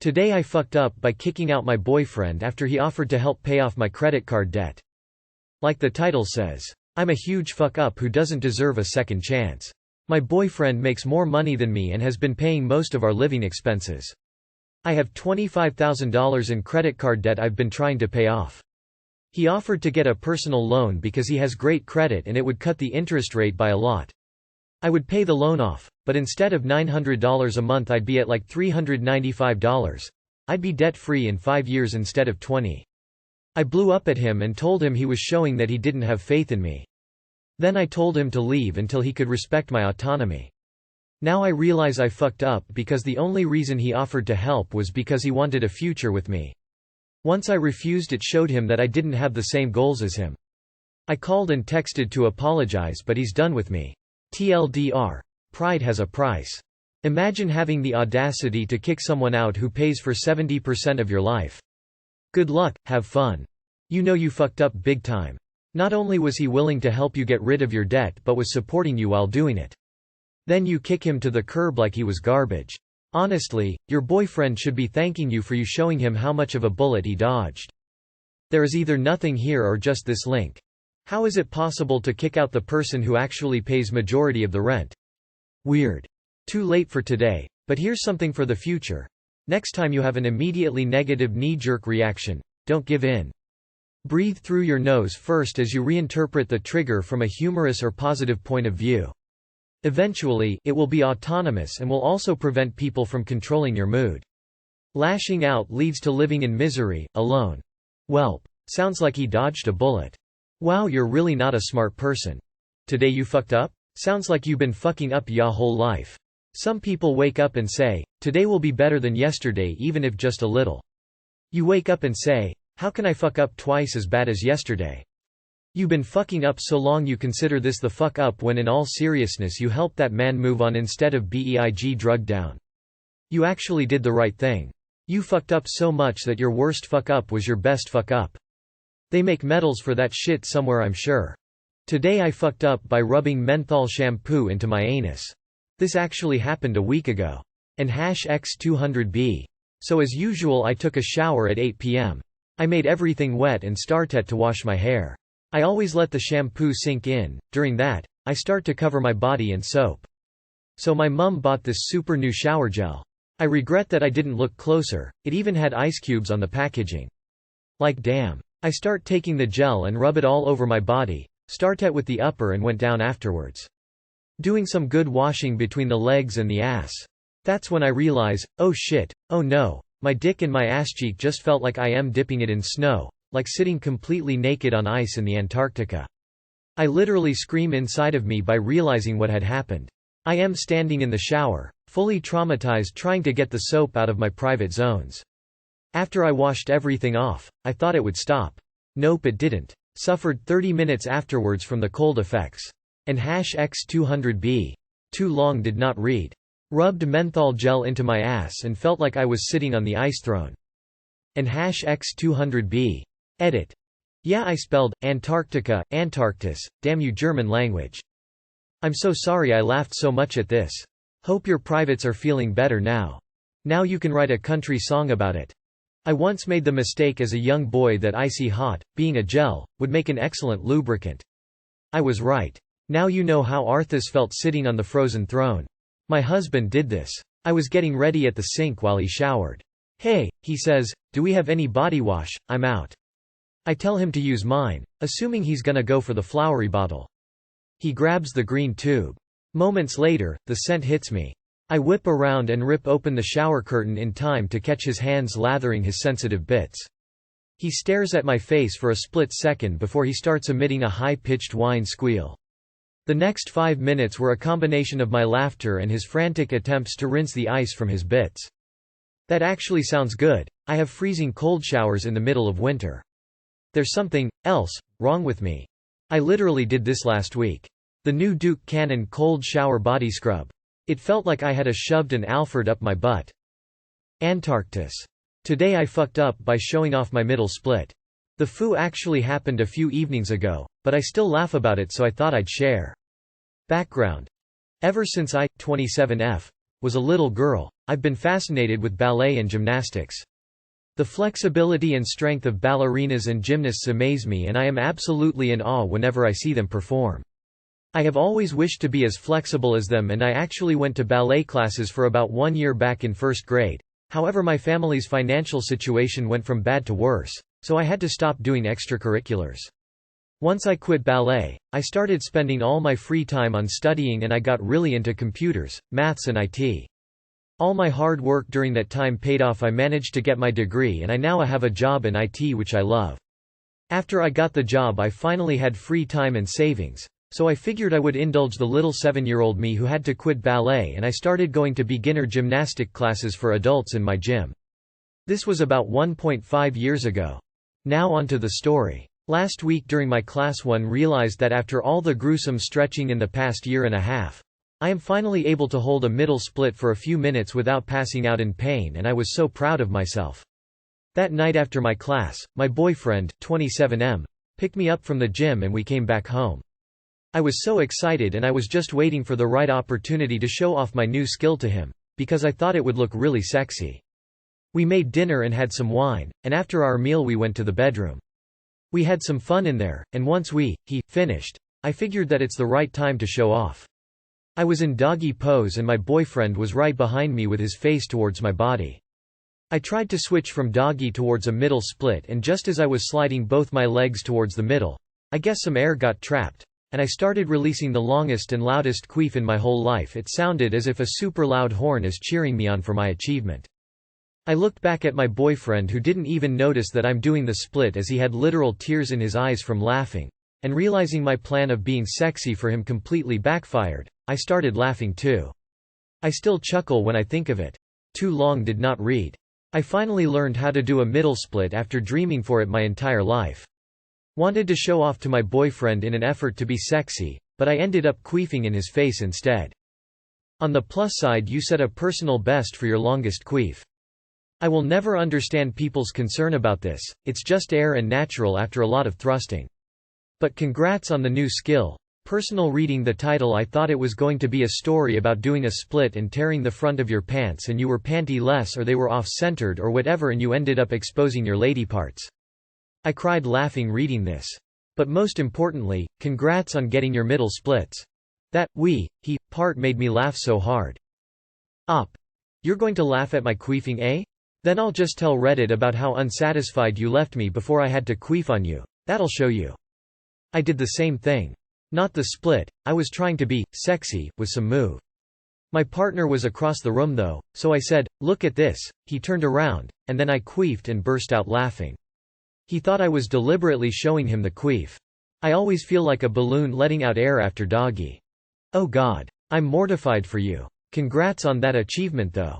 Today I fucked up by kicking out my boyfriend after he offered to help pay off my credit card debt. Like the title says, I'm a huge fuck up who doesn't deserve a second chance. My boyfriend makes more money than me and has been paying most of our living expenses. I have $25,000 in credit card debt I've been trying to pay off. He offered to get a personal loan because he has great credit and it would cut the interest rate by a lot. I would pay the loan off, but instead of $900 a month I'd be at like $395. I'd be debt-free in 5 years instead of 20. I blew up at him and told him he was showing that he didn't have faith in me. Then I told him to leave until he could respect my autonomy. Now I realize I fucked up because the only reason he offered to help was because he wanted a future with me. Once I refused, it showed him that I didn't have the same goals as him. I called and texted to apologize, but he's done with me. TLDR. Pride has a price. Imagine having the audacity to kick someone out who pays for 70% of your life. Good luck, have fun. You know you fucked up big time. Not only was he willing to help you get rid of your debt but was supporting you while doing it. Then you kick him to the curb like he was garbage. Honestly, your boyfriend should be thanking you for you showing him how much of a bullet he dodged. There is either nothing here or just this link. How is it possible to kick out the person who actually pays majority of the rent? Weird. Too late for today, but here's something for the future. Next time you have an immediately negative knee-jerk reaction, don't give in. Breathe through your nose first as you reinterpret the trigger from a humorous or positive point of view. Eventually, it will be autonomous and will also prevent people from controlling your mood. Lashing out leads to living in misery, alone. Welp. Sounds like he dodged a bullet. Wow, you're really not a smart person. Today you fucked up? Sounds like you've been fucking up ya whole life. Some people wake up and say, today will be better than yesterday even if just a little. You wake up and say, how can I fuck up twice as bad as yesterday? You've been fucking up so long you consider this the fuck up when in all seriousness you helped that man move on instead of being drugged down. You actually did the right thing. You fucked up so much that your worst fuck up was your best fuck up. They make medals for that shit somewhere, I'm sure. Today I fucked up by rubbing menthol shampoo into my anus. This actually happened a week ago. And #X200B. So as usual I took a shower at 8 p.m. I made everything wet and started to wash my hair. I always let the shampoo sink in. During that, I start to cover my body in soap. So my mum bought this super new shower gel. I regret that I didn't look closer, it even had ice cubes on the packaging. Like damn. I start taking the gel and rub it all over my body, started with the upper and went down afterwards. Doing some good washing between the legs and the ass. That's when I realize, oh shit, oh no, my dick and my ass cheek just felt like I am dipping it in snow, like sitting completely naked on ice in the Antarctica. I literally scream inside of me by realizing what had happened. I am standing in the shower, fully traumatized trying to get the soap out of my private zones. After I washed everything off, I thought it would stop. Nope, it didn't. Suffered 30 minutes afterwards from the cold effects. And #X200B. Too long did not read. Rubbed menthol gel into my ass and felt like I was sitting on the ice throne. And #X200B. Edit. Yeah, I spelled Antarctica, Antarctis, damn you German language. I'm so sorry I laughed so much at this. Hope your privates are feeling better now. Now you can write a country song about it. I once made the mistake as a young boy that icy hot, being a gel, would make an excellent lubricant. I was right. Now you know how Arthas felt sitting on the frozen throne. My husband did this. I was getting ready at the sink while he showered. Hey, he says, do we have any body wash? I'm out. I tell him to use mine, assuming he's gonna go for the flowery bottle. He grabs the green tube. Moments later, the scent hits me. I whip around and rip open the shower curtain in time to catch his hands lathering his sensitive bits. He stares at my face for a split second before he starts emitting a high-pitched whine squeal. The next 5 minutes were a combination of my laughter and his frantic attempts to rinse the ice from his bits. That actually sounds good. I have freezing cold showers in the middle of winter. There's something else wrong with me. I literally did this last week. The new Duke Cannon cold shower body scrub. It felt like I had shoved an Alfred up my butt. Antarctis. Today I fucked up by showing off my middle split. The foo actually happened a few evenings ago, but I still laugh about it so I thought I'd share. Background. Ever since I, 27F, was a little girl, I've been fascinated with ballet and gymnastics. The flexibility and strength of ballerinas and gymnasts amaze me, and I am absolutely in awe whenever I see them perform. I have always wished to be as flexible as them, and I actually went to ballet classes for about 1 year back in first grade. However, my family's financial situation went from bad to worse, so I had to stop doing extracurriculars. Once I quit ballet, I started spending all my free time on studying, and I got really into computers, maths and IT. All my hard work during that time paid off. I managed to get my degree, and I now have a job in IT which I love. After I got the job, I finally had free time and savings, so I figured I would indulge the little 7-year-old me who had to quit ballet, and I started going to beginner gymnastic classes for adults in my gym. This was about 1.5 years ago. Now on to the story. Last week during my class, one realized that after all the gruesome stretching in the past year and a half, I am finally able to hold a middle split for a few minutes without passing out in pain, and I was so proud of myself. That night after my class, my boyfriend, 27M, picked me up from the gym and we came back home. I was so excited, and I was just waiting for the right opportunity to show off my new skill to him, because I thought it would look really sexy. We made dinner and had some wine, and after our meal we went to the bedroom. We had some fun in there, and once he finished, I figured that it's the right time to show off. I was in doggy pose and my boyfriend was right behind me with his face towards my body. I tried to switch from doggy towards a middle split, and just as I was sliding both my legs towards the middle, I guess some air got trapped, and I started releasing the longest and loudest queef in my whole life. It sounded as if a super loud horn is cheering me on for my achievement. I looked back at my boyfriend, who didn't even notice that I'm doing the split, as he had literal tears in his eyes from laughing, and realizing my plan of being sexy for him completely backfired, I started laughing too. I still chuckle when I think of it. Too long did not read. I finally learned how to do a middle split after dreaming for it my entire life. Wanted to show off to my boyfriend in an effort to be sexy, but I ended up queefing in his face instead. On the plus side, you set a personal best for your longest queef. I will never understand people's concern about this. It's just air and natural after a lot of thrusting. But congrats on the new skill. Personal. Reading the title, I thought it was going to be a story about doing a split and tearing the front of your pants, and you were panty-less or they were off-centered or whatever, and you ended up exposing your lady parts. I cried laughing reading this. But most importantly, congrats on getting your middle splits. That he part made me laugh so hard. You're going to laugh at my queefing, eh? Then I'll just tell Reddit about how unsatisfied you left me before I had to queef on you. That'll show you. I did the same thing. Not the split, I was trying to be sexy with some move. My partner was across the room though, so I said, "Look at this." He turned around, and then I queefed and burst out laughing. He thought I was deliberately showing him the queef. I always feel like a balloon letting out air after doggy. Oh God. I'm mortified for you. Congrats on that achievement though.